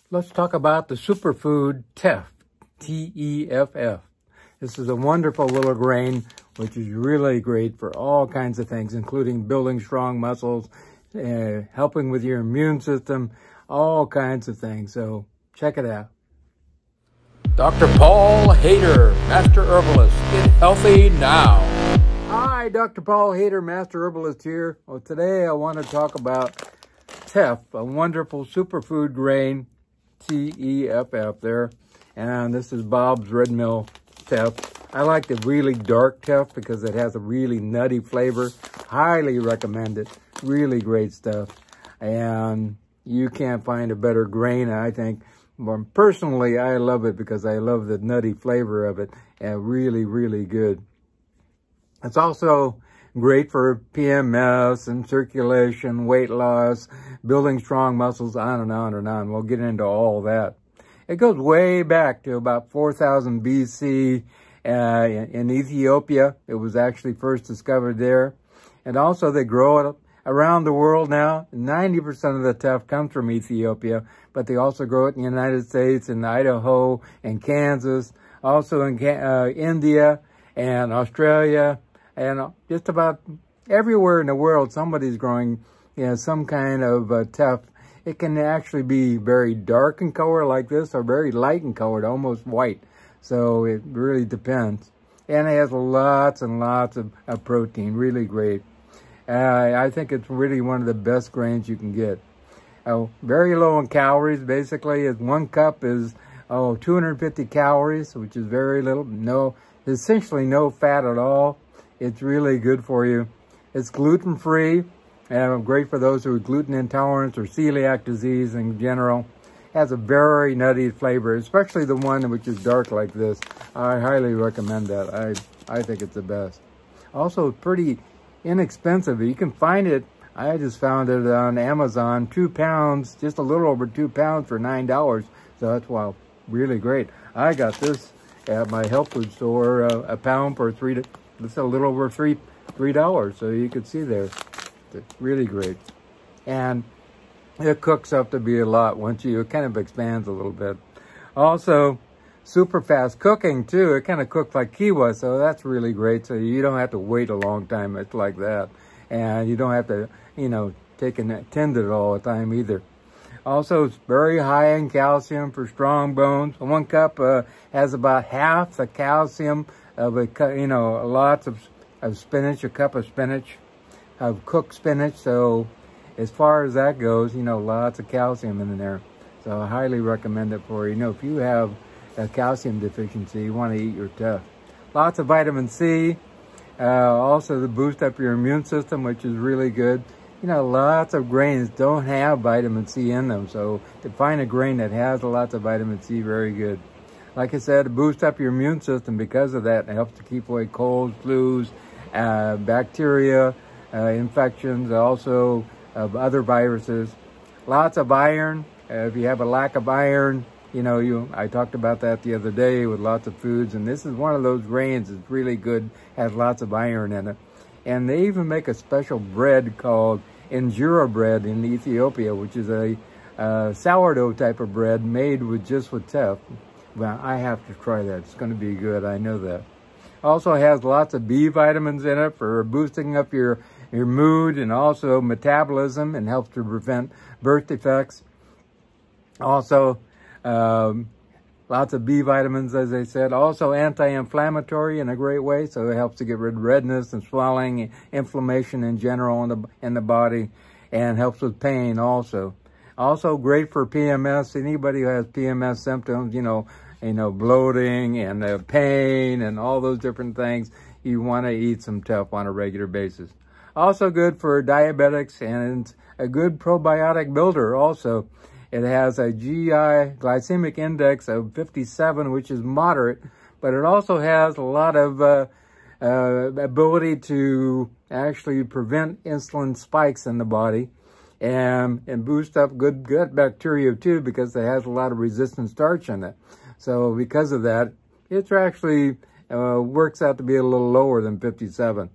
Let's talk about the superfood Teff, T-E-F-F. This is a wonderful little grain, which is really great for all kinds of things, including building strong muscles, helping with your immune system, all kinds of things. So check it out. Dr. Paul Haider, Master Herbalist. Get healthy now. Hi, Dr. Paul Haider, Master Herbalist here. Well, today I want to talk about Teff, a wonderful superfood grain, T-E-F-F there. And this is Bob's Red Mill Teff. I like the really dark Teff because it has a really nutty flavor. Highly recommend it. Really great stuff. And you can't find a better grain, I think. More personally, I love it because I love the nutty flavor of it. And really, really good. It's also great for PMS and circulation, weight loss, building strong muscles, on and on and on. We'll get into all that. It goes way back to about 4000 BC in Ethiopia. It was actually first discovered there. And also they grow it around the world now. 90% of the Teff comes from Ethiopia, but they also grow it in the United States, in Idaho, and Kansas, also in India and Australia, and just about everywhere in the world, somebody's growing, some kind of Teff. It can actually be very dark in color like this, or very light in color, almost white. So it really depends. And it has lots and lots of protein, really great. I think it's really one of the best grains you can get. Very low in calories, basically. 1 cup is 250 calories, which is very little. Essentially no fat at all. It's really good for you. It's gluten-free, and great for those who are gluten intolerant or celiac disease in general. It has a very nutty flavor, especially the one which is dark like this. I highly recommend that. I think it's the best. Also, pretty inexpensive. You can find it. I just found it on Amazon, 2 pounds, just a little over 2 pounds for $9. So that's really great. I got this at my health food store, a pound for it's a little over $3. So you can see there, it's really great. And it cooks up to be a lot once it kind of expands a little bit. Also, super fast cooking too. It kind of cooks like kiwa, so that's really great. So you don't have to wait a long time. It's like that. And you don't have to, tend it all the time either. Also, it's very high in calcium for strong bones. 1 cup has about half the calcium of lots of spinach, a cup of spinach, of cooked spinach. So as far as that goes, lots of calcium in there. So I highly recommend it for you. If you have a calcium deficiency, you want to eat your Teff. Lots of vitamin C, also to boost up your immune system, which is really good. Lots of grains don't have vitamin C in them, so to find a grain that has lots of vitamin C, very good. Like I said, to boost up your immune system because of that. It helps to keep away colds, flus, bacteria, infections, also of other viruses. Lots of iron. If you have a lack of iron, I talked about that the other day with lots of foods, and this is one of those grains that's really good, has lots of iron in it. And they even make a special bread called injera bread in Ethiopia, which is a sourdough type of bread made with Teff. Well, I have to try that. It's going to be good. I know that. Also has lots of B vitamins in it for boosting up your mood and also metabolism, and helps to prevent birth defects. Also, lots of B vitamins, as I said. Also anti-inflammatory in a great way, so it helps to get rid of redness and swelling, inflammation in general in the body, and helps with pain also. Also great for PMS. Anybody who has PMS symptoms, bloating and pain and all those different things, you want to eat some Teff on a regular basis. Also good for diabetics, and it's a good probiotic builder also. It has a GI glycemic index of 57, which is moderate, but it also has a lot of ability to actually prevent insulin spikes in the body, and boost up good gut bacteria too, because it has a lot of resistant starch in it. So because of that, it actually works out to be a little lower than 57.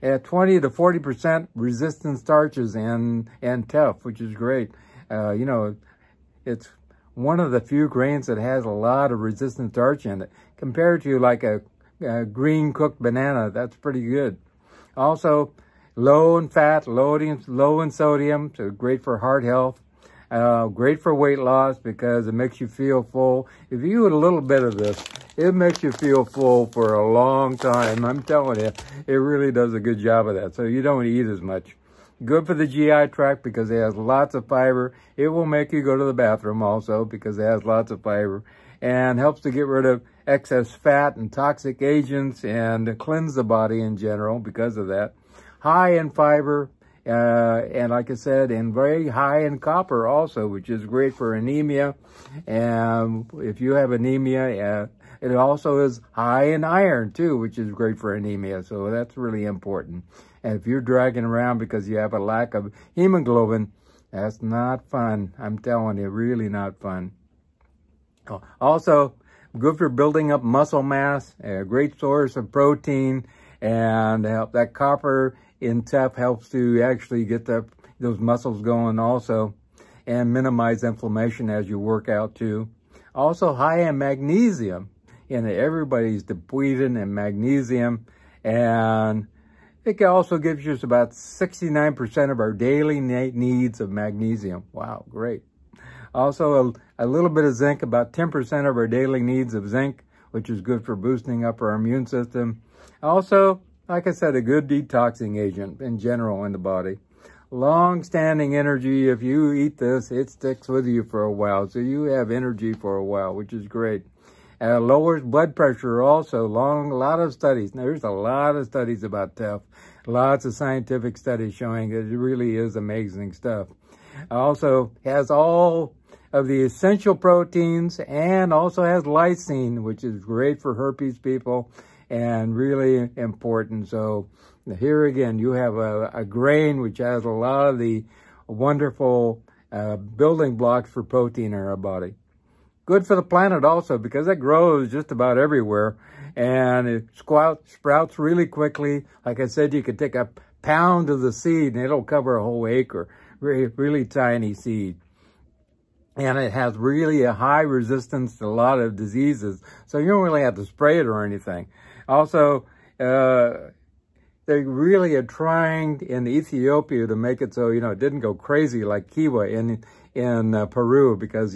At 20 to 40% resistant starches and Teff, which is great. It's one of the few grains that has a lot of resistant starch in it. Compared to like a green cooked banana, that's pretty good. Also, low in fat, low in sodium, so great for heart health. Great for weight loss because it makes you feel full. If you eat a little bit of this, it makes you feel full for a long time. I'm telling you, it really does a good job of that. So you don't eat as much. Good for the GI tract because it has lots of fiber. It will make you go to the bathroom also because it has lots of fiber, and helps to get rid of excess fat and toxic agents and cleanse the body in general because of that. High in fiber. And like I said, and very high in copper also, which is great for anemia. And if you have anemia, it also is high in iron too, which is great for anemia. So that's really important. And if you're dragging around because you have a lack of hemoglobin, that's not fun. I'm telling you, really not fun. Also, good for building up muscle mass, a great source of protein, and help that copper in Teff helps to actually get those muscles going also, and minimize inflammation as you work out too. Also high in magnesium, and everybody's depleted in magnesium, and it also gives you about 69% of our daily needs of magnesium. Wow, great. Also a little bit of zinc, about 10% of our daily needs of zinc, which is good for boosting up our immune system. Also, like I said, a good detoxing agent in general in the body. Long-standing energy. If you eat this, it sticks with you for a while. So you have energy for a while, which is great. Lowers blood pressure also. A lot of studies. Now, there's a lot of studies about Teff. Lots of scientific studies showing that it really is amazing stuff. Also has all of the essential proteins, and also has lysine, which is great for herpes people and really important. So here again, you have a grain which has a lot of the wonderful building blocks for protein in our body. Good for the planet also because it grows just about everywhere, and it sprouts really quickly. Like I said, you could take a pound of the seed and it'll cover a whole acre. Really tiny seed. And it has really a high resistance to a lot of diseases. So you don't really have to spray it or anything. Also, they really are trying in Ethiopia to make it so, it didn't go crazy like kiwi in Peru, because,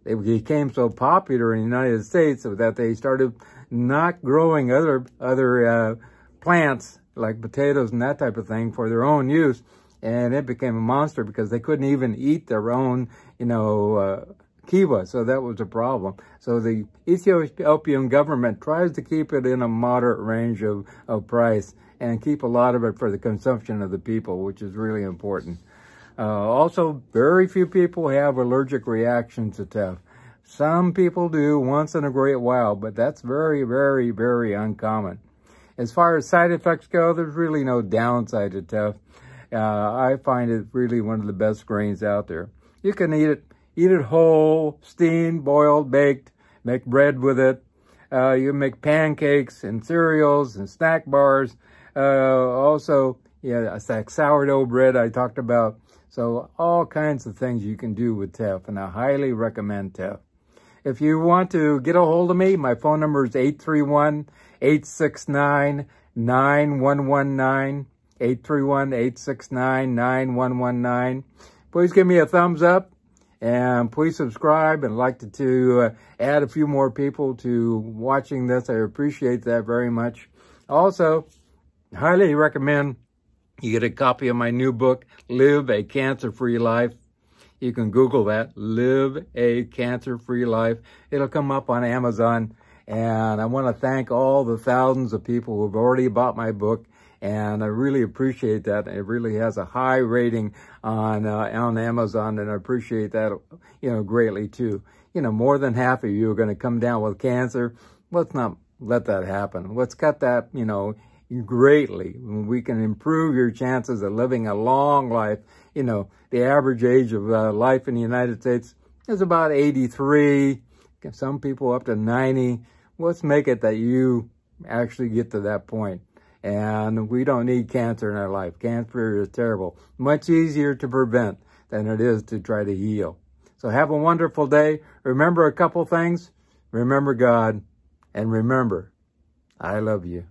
they became so popular in the United States that they started not growing other plants like potatoes and that type of thing for their own use. And it became a monster because they couldn't even eat their own, kiwi. So that was a problem. So the Ethiopian government tries to keep it in a moderate range of price and keep a lot of it for the consumption of the people, which is really important. Also, very few people have allergic reactions to Teff. Some people do once in a great while, but that's very, very, very uncommon. As far as side effects go, there's really no downside to Teff. I find it really one of the best grains out there. You can eat it whole, steamed, boiled, baked, make bread with it. You can make pancakes and cereals and snack bars. Also, it's like sourdough bread I talked about. So all kinds of things you can do with Teff, and I highly recommend Teff. If you want to get a hold of me, my phone number is 831-869-9119. 831-869-9119. Please give me a thumbs up, and please subscribe, and I'd like to add a few more people to watching this. I appreciate that very much. Also, highly recommend you get a copy of my new book, Live a Cancer-Free Life. You can Google that, Live a Cancer-Free Life. It'll come up on Amazon. And I want to thank all the thousands of people who have already bought my book. And I really appreciate that. It really has a high rating on Amazon, and I appreciate that, greatly too. More than half of you are going to come down with cancer. Let's not let that happen. Let's cut that, greatly. We can improve your chances of living a long life. The average age of life in the United States is about 83. Some people up to 90. Let's make it that you actually get to that point. And we don't need cancer in our life. Cancer is terrible. Much easier to prevent than it is to try to heal. So have a wonderful day. Remember a couple things. Remember God. And remember, I love you.